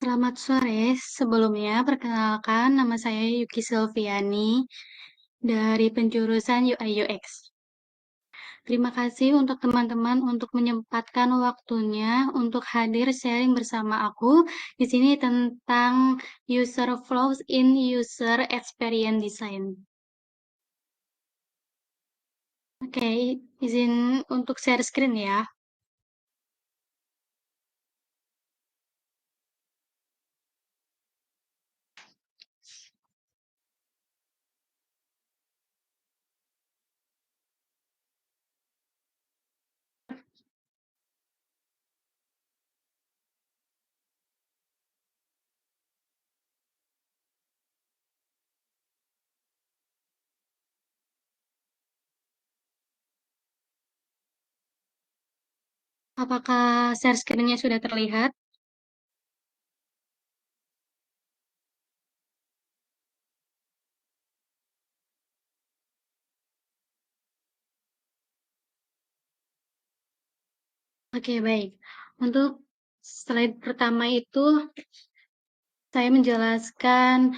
Selamat sore, sebelumnya perkenalkan nama saya Yuki Silviani dari penjurusan UI UX. Terima kasih untuk teman-teman untuk menyempatkan waktunya untuk hadir sharing bersama aku di sini tentang user flows in user experience design. Oke, izin untuk share screen ya. Apakah share screen-nya sudah terlihat? Oke, baik. Untuk slide pertama itu saya menjelaskan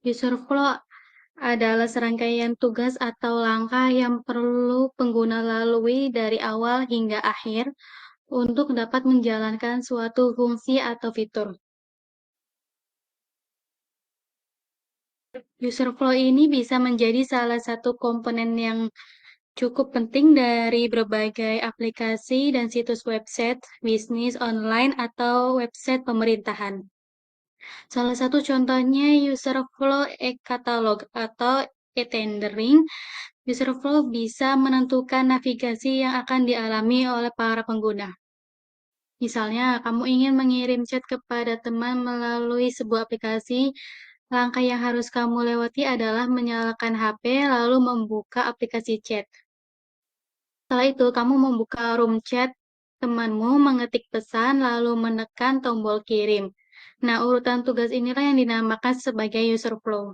user flow adalah serangkaian tugas atau langkah yang perlu pengguna lalui dari awal hingga akhir untuk dapat menjalankan suatu fungsi atau fitur. User flow ini bisa menjadi salah satu komponen yang cukup penting dari berbagai aplikasi dan situs website, bisnis online, atau website pemerintahan. Salah satu contohnya user flow e-katalog atau e-tendering. User flow bisa menentukan navigasi yang akan dialami oleh para pengguna. Misalnya, kamu ingin mengirim chat kepada teman melalui sebuah aplikasi, langkah yang harus kamu lewati adalah menyalakan HP lalu membuka aplikasi chat. Setelah itu, kamu membuka room chat temanmu, mengetik pesan, lalu menekan tombol kirim. Nah, urutan tugas inilah yang dinamakan sebagai user flow.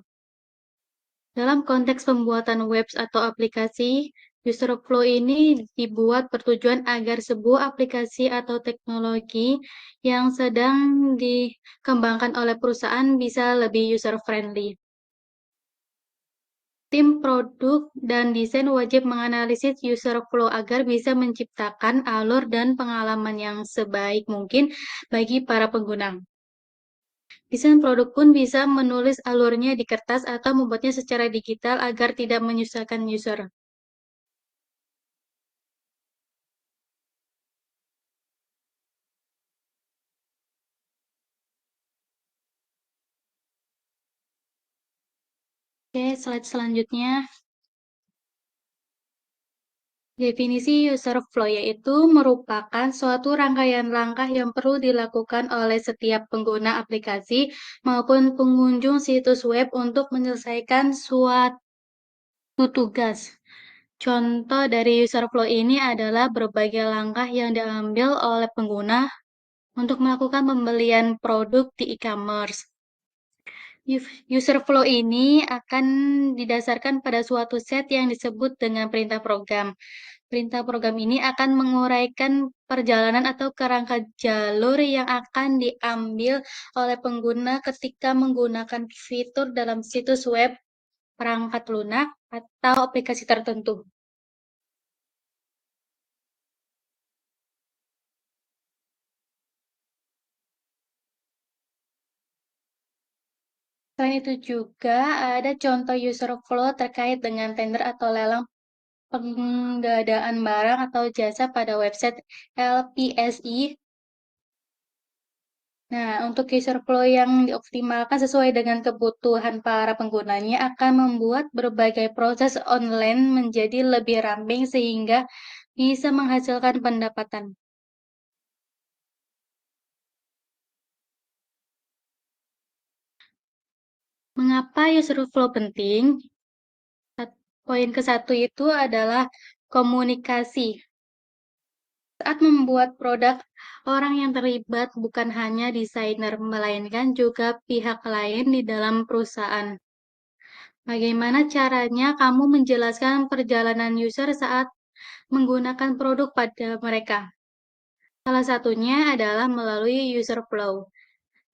Dalam konteks pembuatan web atau aplikasi, user flow ini dibuat bertujuan agar sebuah aplikasi atau teknologi yang sedang dikembangkan oleh perusahaan bisa lebih user-friendly. Tim produk dan desain wajib menganalisis user flow agar bisa menciptakan alur dan pengalaman yang sebaik mungkin bagi para pengguna. Desain produk pun bisa menulis alurnya di kertas atau membuatnya secara digital agar tidak menyusahkan user. Oke, slide selanjutnya. Definisi user flow yaitu merupakan suatu rangkaian langkah yang perlu dilakukan oleh setiap pengguna aplikasi maupun pengunjung situs web untuk menyelesaikan suatu tugas. Contoh dari user flow ini adalah berbagai langkah yang diambil oleh pengguna untuk melakukan pembelian produk di e-commerce. User flow ini akan didasarkan pada suatu set yang disebut dengan perintah program. Perintah program ini akan menguraikan perjalanan atau kerangka jalur yang akan diambil oleh pengguna ketika menggunakan fitur dalam situs web, perangkat lunak, atau aplikasi tertentu. Selain itu juga ada contoh user flow terkait dengan tender atau lelang penggandaan barang atau jasa pada website LPSI. Nah, untuk user flow yang dioptimalkan sesuai dengan kebutuhan para penggunanya akan membuat berbagai proses online menjadi lebih ramping sehingga bisa menghasilkan pendapatan. Mengapa user flow penting? Poin ke-1 itu adalah komunikasi. Saat membuat produk, orang yang terlibat bukan hanya desainer, melainkan juga pihak lain di dalam perusahaan. Bagaimana caranya kamu menjelaskan perjalanan user saat menggunakan produk pada mereka? Salah satunya adalah melalui user flow.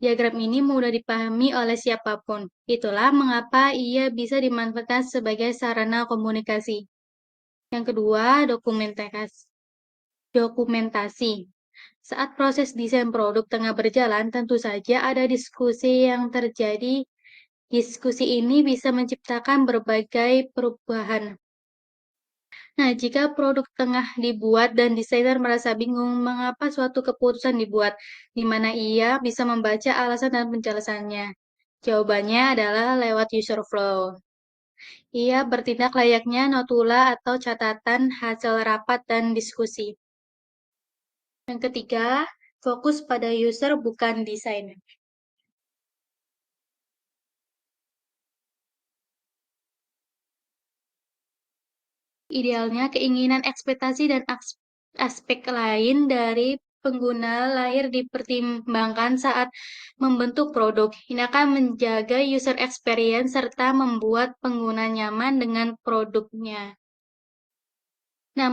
Diagram ini mudah dipahami oleh siapapun. Itulah mengapa ia bisa dimanfaatkan sebagai sarana komunikasi. Yang kedua, dokumentasi. Saat proses desain produk tengah berjalan, tentu saja ada diskusi yang terjadi. Diskusi ini bisa menciptakan berbagai perubahan. Nah, jika produk tengah dibuat dan desainer merasa bingung mengapa suatu keputusan dibuat, di mana ia bisa membaca alasan dan penjelasannya. Jawabannya adalah lewat user flow. Ia bertindak layaknya notula atau catatan hasil rapat dan diskusi. Yang ketiga, fokus pada user bukan desain. Idealnya, keinginan, ekspektasi, dan aspek lain dari pengguna lahir dipertimbangkan saat membentuk produk. Ini akan menjaga user experience serta membuat pengguna nyaman dengan produknya. Nah,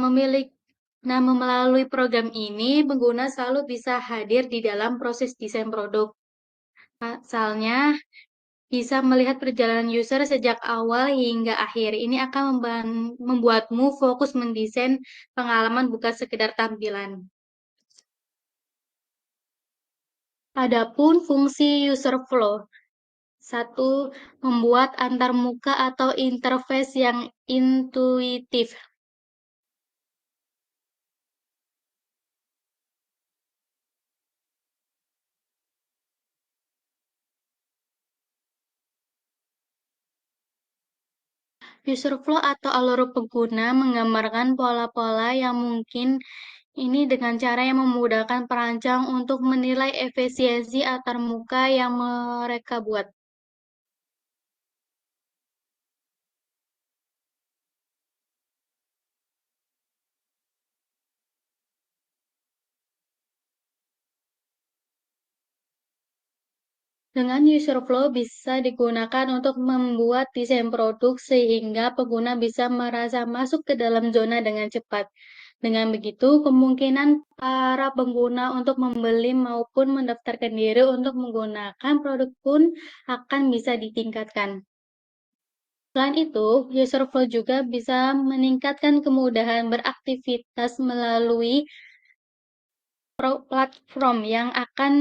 melalui program ini, pengguna selalu bisa hadir di dalam proses desain produk. Pasalnya, bisa melihat perjalanan user sejak awal hingga akhir. Ini akan membuatmu fokus mendesain pengalaman bukan sekedar tampilan. Adapun fungsi user flow. Satu, membuat antarmuka atau interface yang intuitif. User flow atau alur pengguna menggambarkan pola-pola yang mungkin ini dengan cara yang memudahkan perancang untuk menilai efisiensi antarmuka yang mereka buat. Dengan user flow bisa digunakan untuk membuat desain produk sehingga pengguna bisa merasa masuk ke dalam zona dengan cepat. Dengan begitu, kemungkinan para pengguna untuk membeli maupun mendaftarkan diri untuk menggunakan produk pun akan bisa ditingkatkan. Selain itu, user flow juga bisa meningkatkan kemudahan beraktivitas melalui platform yang akan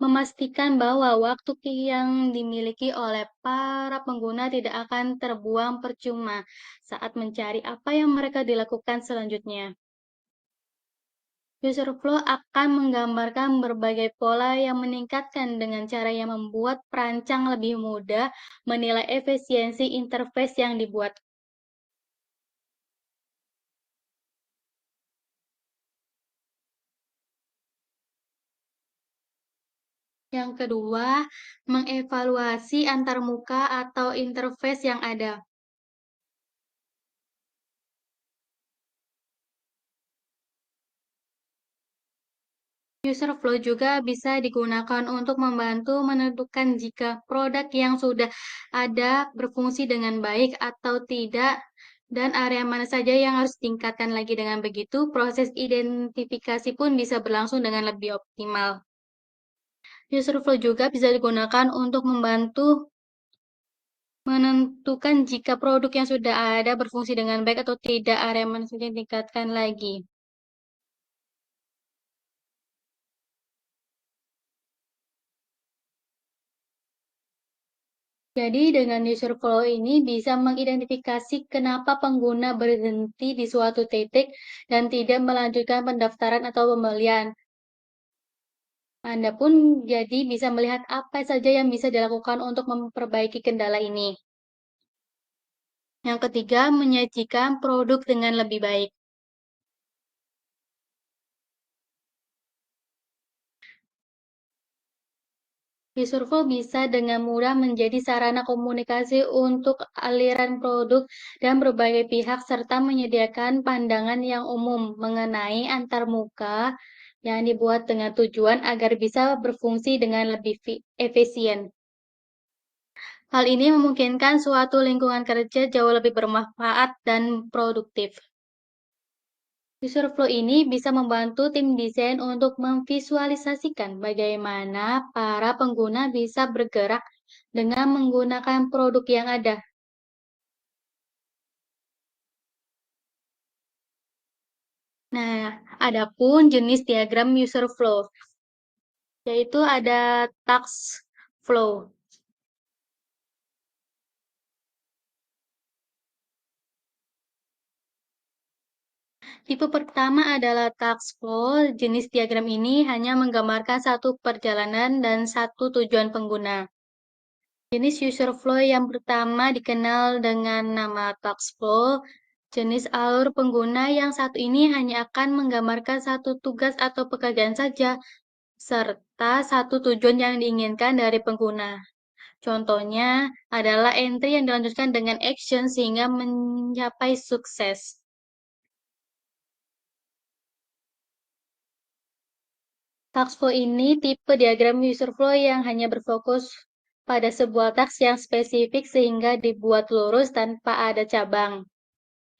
memastikan bahwa waktu yang dimiliki oleh para pengguna tidak akan terbuang percuma saat mencari apa yang mereka dilakukan selanjutnya. User flow akan menggambarkan berbagai pola yang meningkatkan dengan cara yang membuat perancang lebih mudah menilai efisiensi interface yang dibuat. Yang kedua, mengevaluasi antarmuka atau interface yang ada. User flow juga bisa digunakan untuk membantu menentukan jika produk yang sudah ada berfungsi dengan baik atau tidak, dan area mana saja yang harus ditingkatkan lagi. Dengan begitu, proses identifikasi pun bisa berlangsung dengan lebih optimal. User flow juga bisa digunakan untuk membantu menentukan jika produk yang sudah ada berfungsi dengan baik atau tidak, area mana saja yang ditingkatkan lagi. Jadi dengan user flow ini bisa mengidentifikasi kenapa pengguna berhenti di suatu titik dan tidak melanjutkan pendaftaran atau pembelian. Anda pun jadi bisa melihat apa saja yang bisa dilakukan untuk memperbaiki kendala ini. Yang ketiga, menyajikan produk dengan lebih baik. User flow bisa dengan mudah menjadi sarana komunikasi untuk aliran produk dan berbagai pihak serta menyediakan pandangan yang umum mengenai antarmuka yang dibuat dengan tujuan agar bisa berfungsi dengan lebih efisien. Hal ini memungkinkan suatu lingkungan kerja jauh lebih bermanfaat dan produktif. User flow ini bisa membantu tim desain untuk memvisualisasikan bagaimana para pengguna bisa bergerak dengan menggunakan produk yang ada. Nah, adapun jenis diagram user flow, yaitu ada task flow. Tipe pertama adalah task flow. Jenis diagram ini hanya menggambarkan satu perjalanan dan satu tujuan pengguna. Jenis user flow yang pertama dikenal dengan nama task flow. Jenis alur pengguna yang satu ini hanya akan menggambarkan satu tugas atau pekerjaan saja, serta satu tujuan yang diinginkan dari pengguna. Contohnya adalah entry yang dilanjutkan dengan action sehingga mencapai sukses. Task flow ini tipe diagram user flow yang hanya berfokus pada sebuah task yang spesifik sehingga dibuat lurus tanpa ada cabang.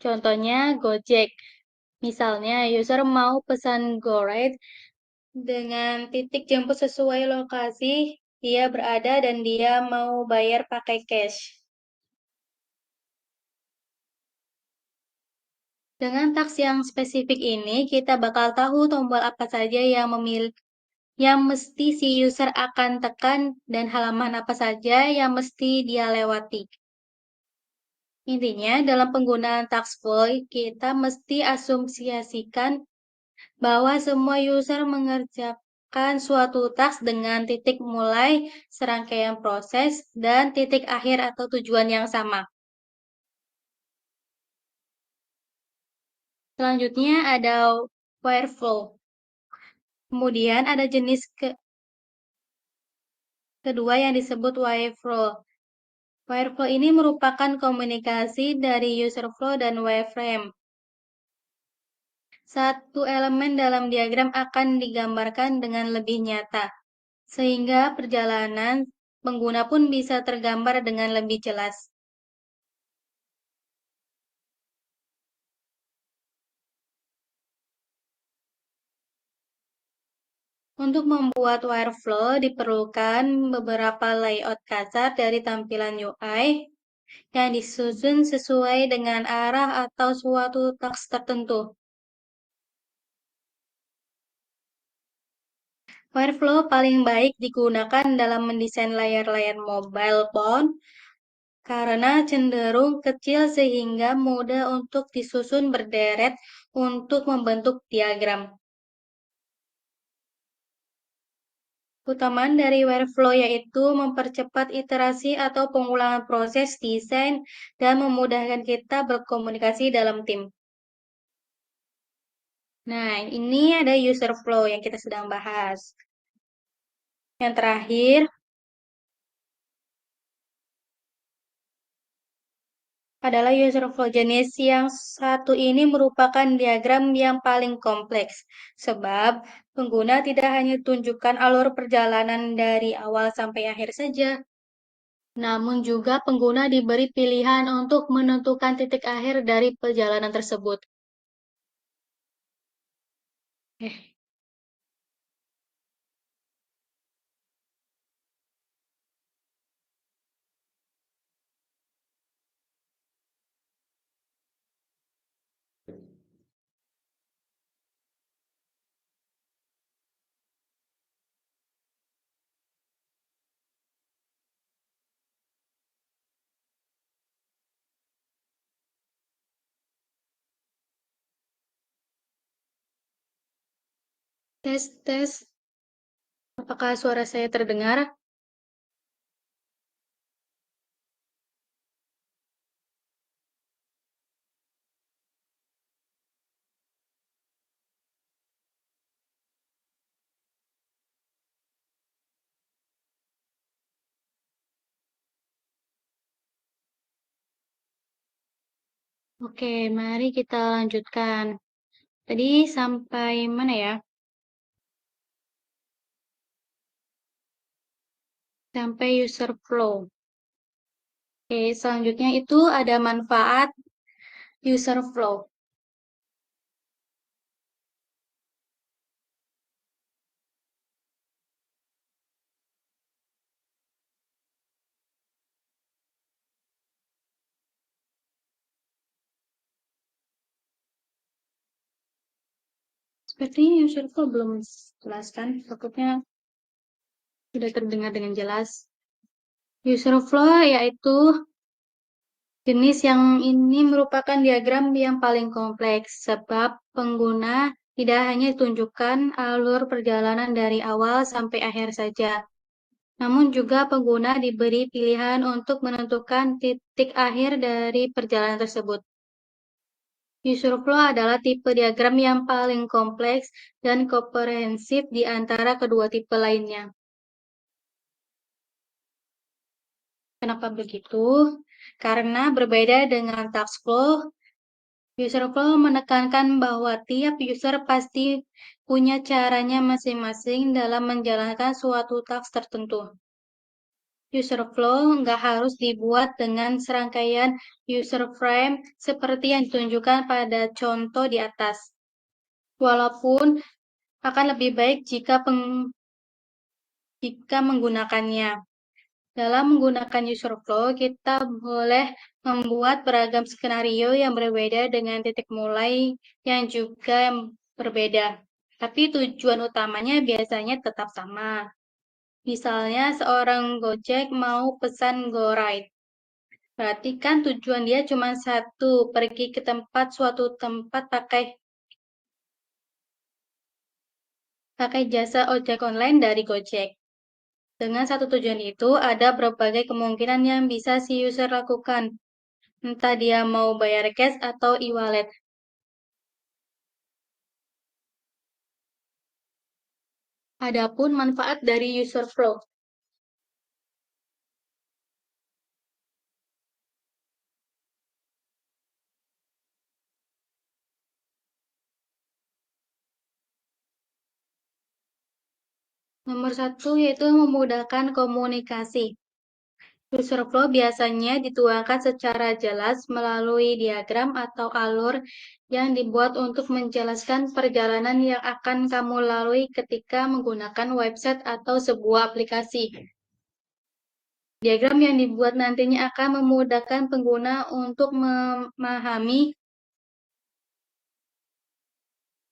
Contohnya Gojek. Misalnya, user mau pesan GoRide dengan titik jemput sesuai lokasi dia berada dan dia mau bayar pakai cash. Dengan task yang spesifik ini, kita bakal tahu tombol apa saja yang mesti si user akan tekan dan halaman apa saja yang mesti dia lewati. Intinya, dalam penggunaan task flow, kita mesti asumsiasikan bahwa semua user mengerjakan suatu task dengan titik mulai, serangkaian proses, dan titik akhir atau tujuan yang sama. Selanjutnya ada wireflow. Kemudian ada jenis kedua yang disebut wireflow. Wireflow ini merupakan komunikasi dari user flow dan wireframe. Satu elemen dalam diagram akan digambarkan dengan lebih nyata, sehingga perjalanan pengguna pun bisa tergambar dengan lebih jelas. Untuk membuat wireflow diperlukan beberapa layout kasar dari tampilan UI yang disusun sesuai dengan arah atau suatu teks tertentu. Wireflow paling baik digunakan dalam mendesain layar-layar mobile phone karena cenderung kecil sehingga mudah untuk disusun berderet untuk membentuk diagram. Keutamaan dari Webflow yaitu mempercepat iterasi atau pengulangan proses desain dan memudahkan kita berkomunikasi dalam tim. Nah, ini ada user flow yang kita sedang bahas. Yang terakhir adalah user flow. Jenis yang satu ini merupakan diagram yang paling kompleks, sebab pengguna tidak hanya tunjukkan alur perjalanan dari awal sampai akhir saja, namun juga pengguna diberi pilihan untuk menentukan titik akhir dari perjalanan tersebut. Eh, tes, tes. Apakah suara saya terdengar? Oke, mari kita lanjutkan. Tadi sampai mana ya? Sampai user flow. Oke, selanjutnya itu ada manfaat user flow. Sepertinya user flow belum jelas kan? Takutnya sudah terdengar dengan jelas. User flow yaitu jenis yang ini merupakan diagram yang paling kompleks, sebab pengguna tidak hanya tunjukkan alur perjalanan dari awal sampai akhir saja, namun juga pengguna diberi pilihan untuk menentukan titik akhir dari perjalanan tersebut. User flow adalah tipe diagram yang paling kompleks dan komprehensif di antara kedua tipe lainnya. Kenapa begitu? Karena berbeda dengan task flow, user flow menekankan bahwa tiap user pasti punya caranya masing-masing dalam menjalankan suatu task tertentu. User flow nggak harus dibuat dengan serangkaian user frame seperti yang ditunjukkan pada contoh di atas. Walaupun akan lebih baik jika menggunakannya. Dalam menggunakan user flow, kita boleh membuat beragam skenario yang berbeda dengan titik mulai yang juga berbeda. Tapi tujuan utamanya biasanya tetap sama. Misalnya seorang Gojek mau pesan GoRide. Berarti kan tujuan dia cuma satu, pergi ke suatu tempat pakai jasa ojek online dari Gojek. Dengan satu tujuan itu, ada berbagai kemungkinan yang bisa si user lakukan. Entah dia mau bayar cash atau e-wallet. Adapun manfaat dari user flow. Nomor satu yaitu memudahkan komunikasi. User flow biasanya dituangkan secara jelas melalui diagram atau alur yang dibuat untuk menjelaskan perjalanan yang akan kamu lalui ketika menggunakan website atau sebuah aplikasi. Diagram yang dibuat nantinya akan memudahkan pengguna untuk memahami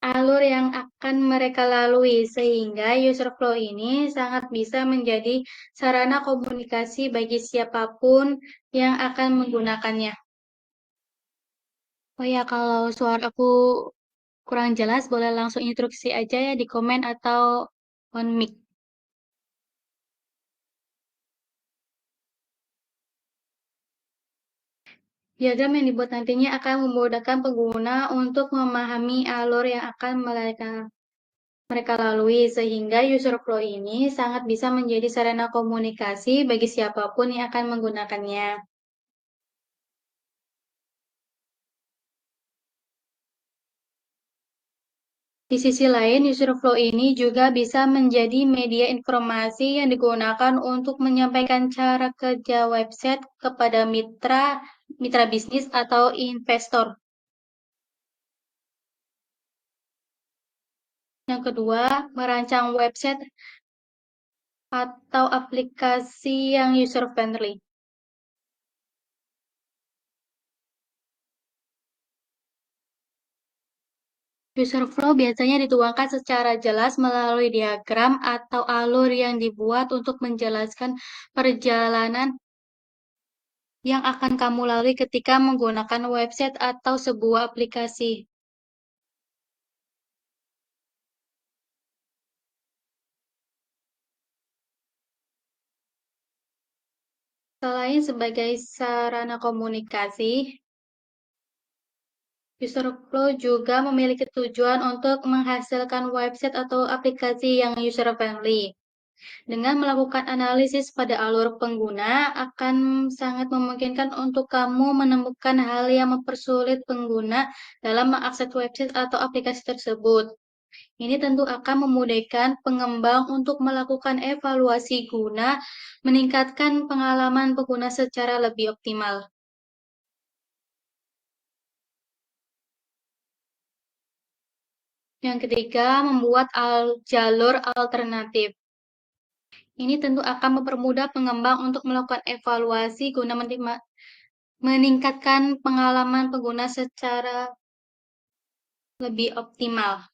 alur yang akan mereka lalui, sehingga user flow ini sangat bisa menjadi sarana komunikasi bagi siapapun yang akan menggunakannya. Oh ya, kalau suara aku kurang jelas, boleh langsung instruksi aja ya di komen atau on mic. Diagram yang dibuat nantinya akan memudahkan pengguna untuk memahami alur yang akan mereka lalui, sehingga user flow ini sangat bisa menjadi sarana komunikasi bagi siapapun yang akan menggunakannya. Di sisi lain, user flow ini juga bisa menjadi media informasi yang digunakan untuk menyampaikan cara kerja website kepada mitra bisnis atau investor. Yang kedua, merancang website atau aplikasi yang user-friendly. User flow biasanya dituangkan secara jelas melalui diagram atau alur yang dibuat untuk menjelaskan perjalanan yang akan kamu lalui ketika menggunakan website atau sebuah aplikasi. Selain sebagai sarana komunikasi, user flow juga memiliki tujuan untuk menghasilkan website atau aplikasi yang user-friendly. Dengan melakukan analisis pada alur pengguna, akan sangat memungkinkan untuk kamu menemukan hal yang mempersulit pengguna dalam mengakses website atau aplikasi tersebut. Ini tentu akan memudahkan pengembang untuk melakukan evaluasi guna, meningkatkan pengalaman pengguna secara lebih optimal. Yang ketiga, membuat jalur alternatif. Ini tentu akan mempermudah pengembang untuk melakukan evaluasi guna meningkatkan pengalaman pengguna secara lebih optimal.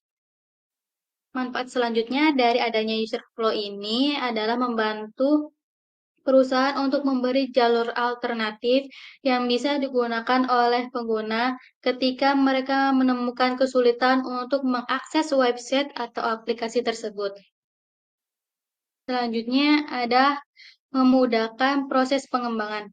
Manfaat selanjutnya dari adanya user flow ini adalah membantu perusahaan untuk memberi jalur alternatif yang bisa digunakan oleh pengguna ketika mereka menemukan kesulitan untuk mengakses website atau aplikasi tersebut. Selanjutnya ada memudahkan proses pengembangan.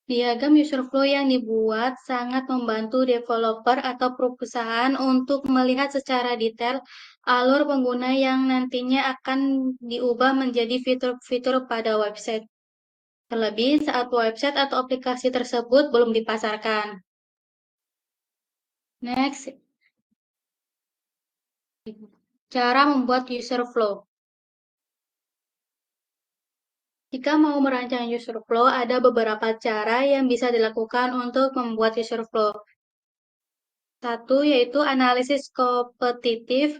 Diagram user flow yang dibuat sangat membantu developer atau perusahaan untuk melihat secara detail alur pengguna yang nantinya akan diubah menjadi fitur-fitur pada website. Terlebih saat website atau aplikasi tersebut belum dipasarkan. Next, cara membuat user flow. Jika mau merancang user flow, ada beberapa cara yang bisa dilakukan untuk membuat user flow. Satu, yaitu analisis kompetitif.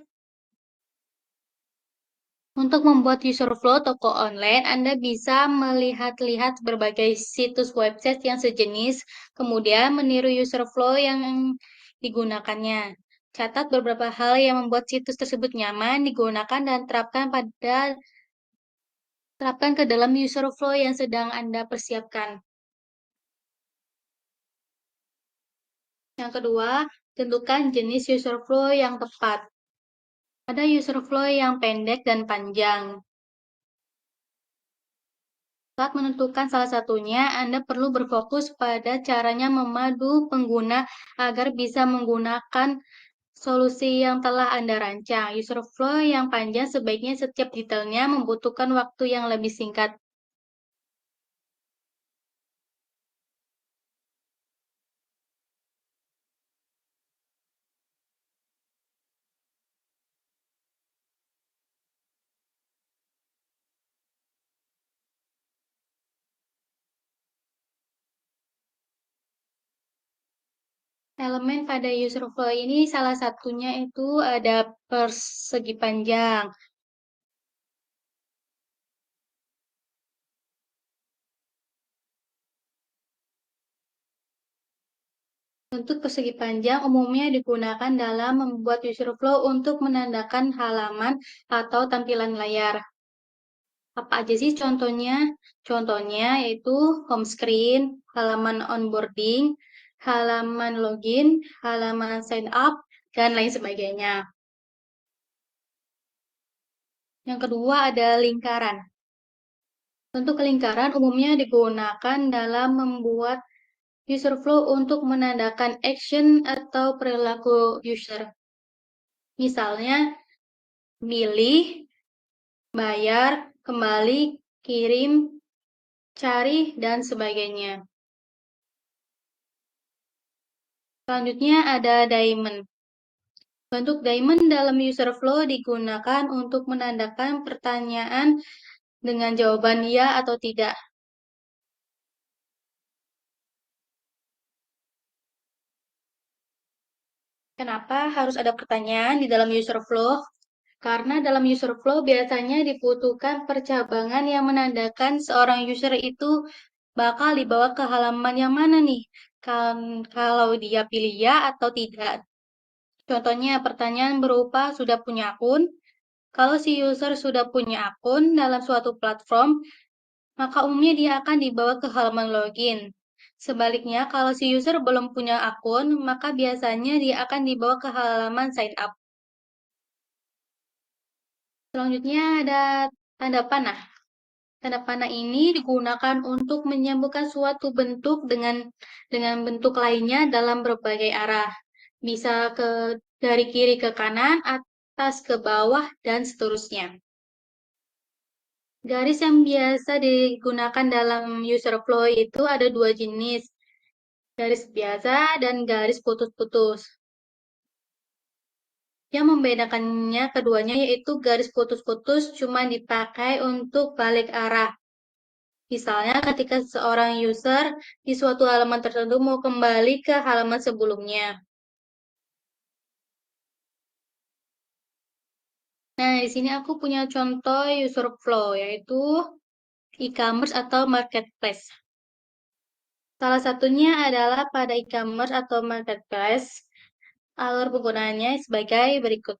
Untuk membuat user flow toko online, Anda bisa melihat-lihat berbagai situs website yang sejenis, kemudian meniru user flow yang digunakannya. Catat beberapa hal yang membuat situs tersebut nyaman digunakan dan terapkan ke dalam user flow yang sedang Anda persiapkan. Yang kedua, tentukan jenis user flow yang tepat. Ada user flow yang pendek dan panjang. Saat menentukan salah satunya, Anda perlu berfokus pada caranya memadu pengguna agar bisa menggunakan solusi yang telah Anda rancang. User flow yang panjang sebaiknya setiap detailnya membutuhkan waktu yang lebih singkat. Elemen pada user flow ini salah satunya itu ada persegi panjang. Bentuk persegi panjang umumnya digunakan dalam membuat user flow untuk menandakan halaman atau tampilan layar. Apa aja sih contohnya? Contohnya yaitu home screen, halaman onboarding, halaman login, halaman sign up, dan lain sebagainya. Yang kedua ada lingkaran. Bentuk lingkaran umumnya digunakan dalam membuat user flow untuk menandakan action atau perilaku user. Misalnya, milih, bayar, kembali, kirim, cari, dan sebagainya. Selanjutnya ada diamond. Bentuk diamond dalam user flow digunakan untuk menandakan pertanyaan dengan jawaban ya atau tidak. Kenapa harus ada pertanyaan di dalam user flow? Karena dalam user flow biasanya dibutuhkan percabangan yang menandakan seorang user itu bakal dibawa ke halaman yang mana nih? Kalau dia pilih ya atau tidak. Contohnya pertanyaan berupa sudah punya akun. Kalau si user sudah punya akun dalam suatu platform, maka umumnya dia akan dibawa ke halaman login. Sebaliknya, kalau si user belum punya akun, maka biasanya dia akan dibawa ke halaman sign up. Selanjutnya ada tanda panah. Tanda panah ini digunakan untuk menyambungkan suatu bentuk dengan bentuk lainnya dalam berbagai arah. Bisa dari kiri ke kanan, atas ke bawah, dan seterusnya. Garis yang biasa digunakan dalam user flow itu ada dua jenis, garis biasa dan garis putus-putus. Yang membedakannya keduanya yaitu garis putus-putus cuma dipakai untuk balik arah. Misalnya ketika seorang user di suatu halaman tertentu mau kembali ke halaman sebelumnya. Nah, di sini aku punya contoh user flow, yaitu e-commerce atau marketplace. Salah satunya adalah pada e-commerce atau marketplace, alur penggunaannya sebagai berikut.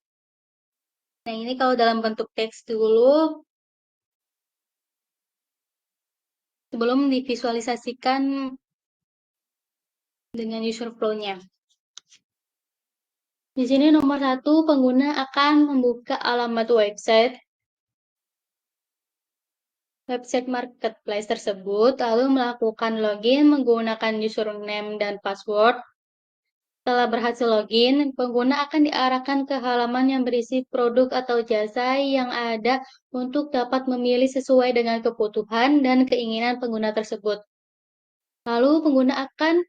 Nah, ini kalau dalam bentuk teks dulu, sebelum divisualisasikan dengan user flow-nya. Di sini nomor 1, pengguna akan membuka alamat website marketplace tersebut, lalu melakukan login menggunakan username dan password. Setelah berhasil login, pengguna akan diarahkan ke halaman yang berisi produk atau jasa yang ada untuk dapat memilih sesuai dengan kebutuhan dan keinginan pengguna tersebut. Lalu pengguna akan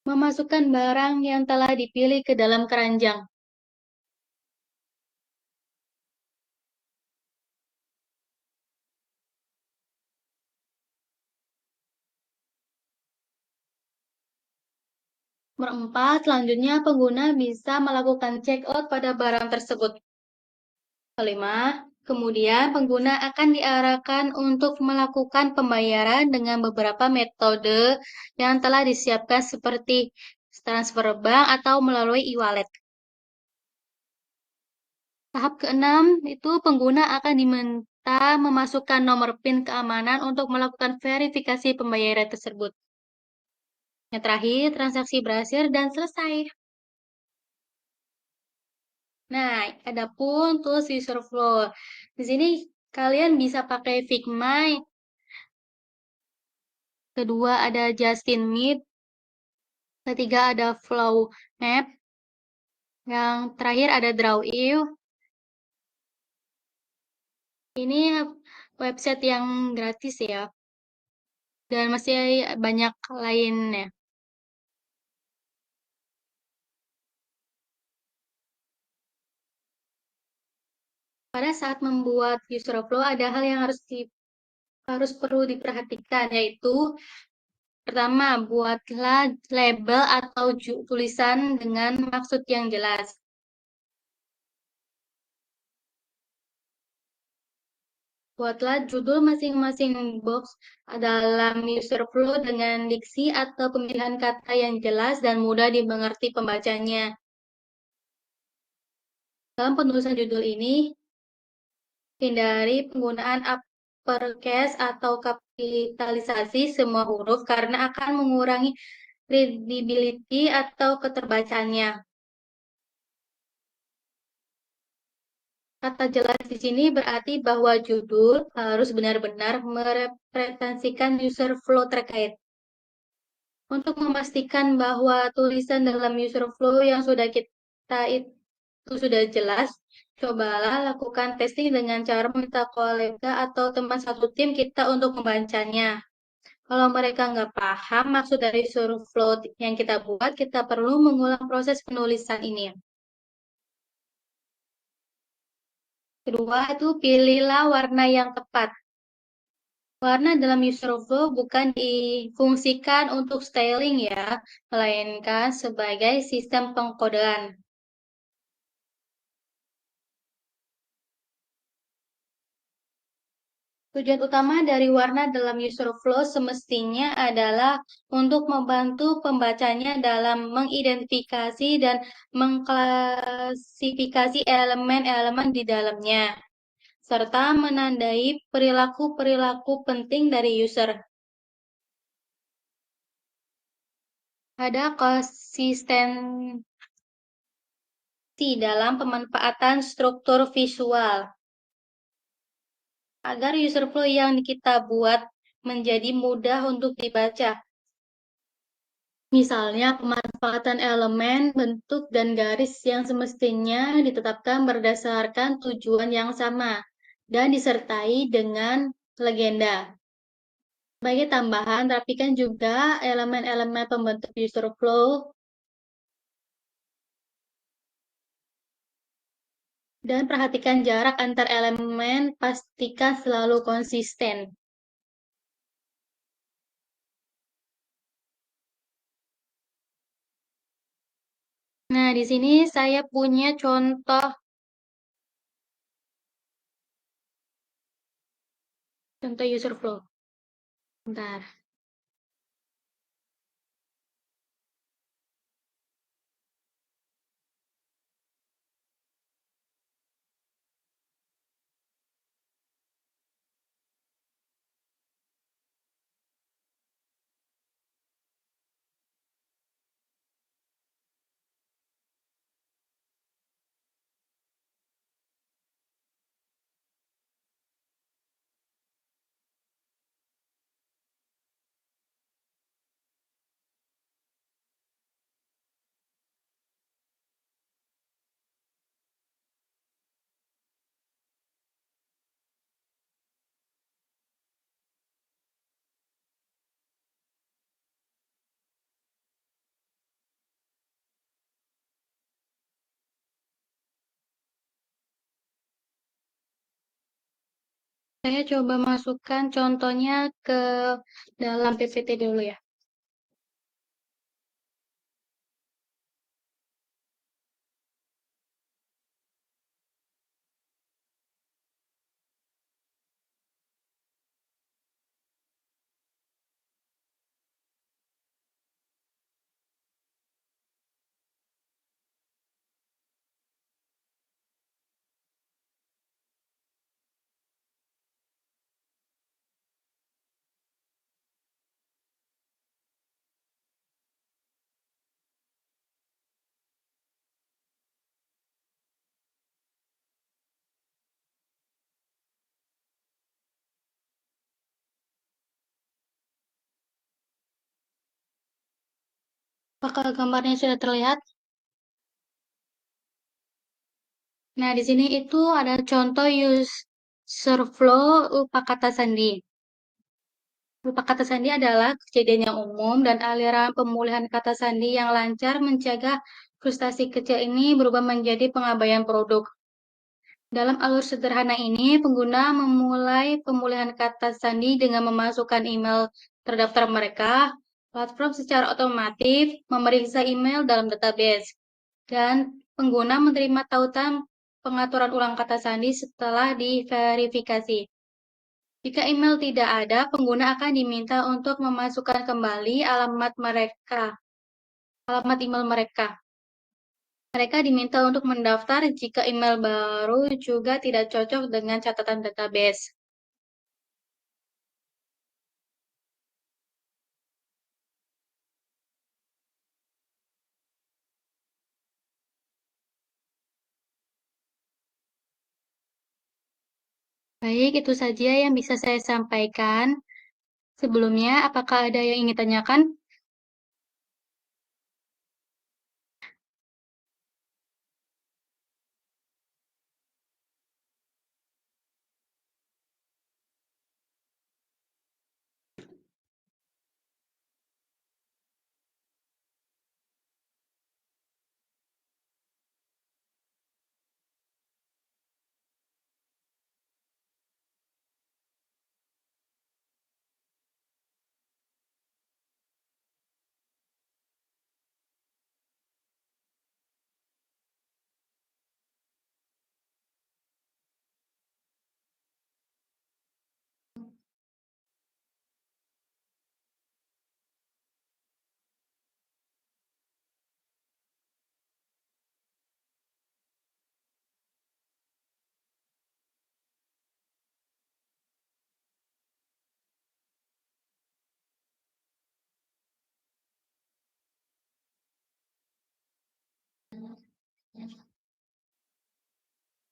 memasukkan barang yang telah dipilih ke dalam keranjang. Nomor 4, selanjutnya pengguna bisa melakukan checkout pada barang tersebut. Kelima, kemudian pengguna akan diarahkan untuk melakukan pembayaran dengan beberapa metode yang telah disiapkan seperti transfer bank atau melalui e-wallet. Tahap keenam, itu pengguna akan diminta memasukkan nomor PIN keamanan untuk melakukan verifikasi pembayaran tersebut. Yang terakhir, transaksi berhasil dan selesai. Nah, adapun tools user flow. Di sini kalian bisa pakai Figma. Kedua ada Justin Meet. Ketiga ada Flow Map. Yang terakhir ada Draw.io. Ini website yang gratis ya. Dan masih banyak lainnya. Pada saat membuat user flow ada hal yang harus perlu diperhatikan, yaitu pertama, buatlah label atau tulisan dengan maksud yang jelas. Buatlah judul masing-masing box dalam user flow dengan diksi atau pemilihan kata yang jelas dan mudah dimengerti pembacanya. Dalam penulisan judul ini, hindari penggunaan uppercase atau kapitalisasi semua huruf karena akan mengurangi readability atau keterbacaannya. Kata jelas di sini berarti bahwa judul harus benar-benar merepresentasikan user flow terkait. Untuk memastikan bahwa tulisan dalam user flow yang sudah kita itu sudah jelas, cobalah lakukan testing dengan cara meminta kolega atau teman satu tim kita untuk membacanya. Kalau mereka nggak paham maksud dari user flow yang kita buat, kita perlu mengulang proses penulisan ini. Kedua, itu pilihlah warna yang tepat. Warna dalam user flow bukan difungsikan untuk styling ya, melainkan sebagai sistem pengkodean. Tujuan utama dari warna dalam user flow semestinya adalah untuk membantu pembacanya dalam mengidentifikasi dan mengklasifikasi elemen-elemen di dalamnya, serta menandai perilaku-perilaku penting dari user. Ada konsistensi dalam pemanfaatan struktur visual agar user flow yang kita buat menjadi mudah untuk dibaca. Misalnya, pemanfaatan elemen, bentuk, dan garis yang semestinya ditetapkan berdasarkan tujuan yang sama dan disertai dengan legenda. Sebagai tambahan, rapikan juga elemen-elemen pembentuk user flow dan perhatikan jarak antar elemen, pastikan selalu konsisten. Nah, di sini saya punya contoh user flow. Bentar. Saya coba masukkan contohnya ke dalam PPT dulu ya. Apakah gambarnya sudah terlihat? Nah, di sini itu ada contoh user flow lupa kata sandi. Lupa kata sandi adalah kejadian yang umum dan aliran pemulihan kata sandi yang lancar mencegah frustasi kecil ini berubah menjadi pengabaian produk. Dalam alur sederhana ini, pengguna memulai pemulihan kata sandi dengan memasukkan email terdaftar mereka. Platform secara otomatis memeriksa email dalam database, dan pengguna menerima tautan pengaturan ulang kata sandi setelah diverifikasi. Jika email tidak ada, pengguna akan diminta untuk memasukkan kembali alamat email mereka. Mereka diminta untuk mendaftar jika email baru juga tidak cocok dengan catatan database. Baik, itu saja yang bisa saya sampaikan. Sebelumnya, apakah ada yang ingin tanyakan?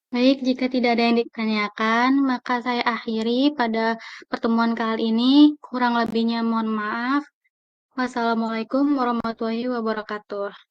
Baik, jika tidak ada yang ditanyakan, maka saya akhiri pada pertemuan kali ini. Kurang lebihnya mohon maaf. Wassalamualaikum warahmatullahi wabarakatuh.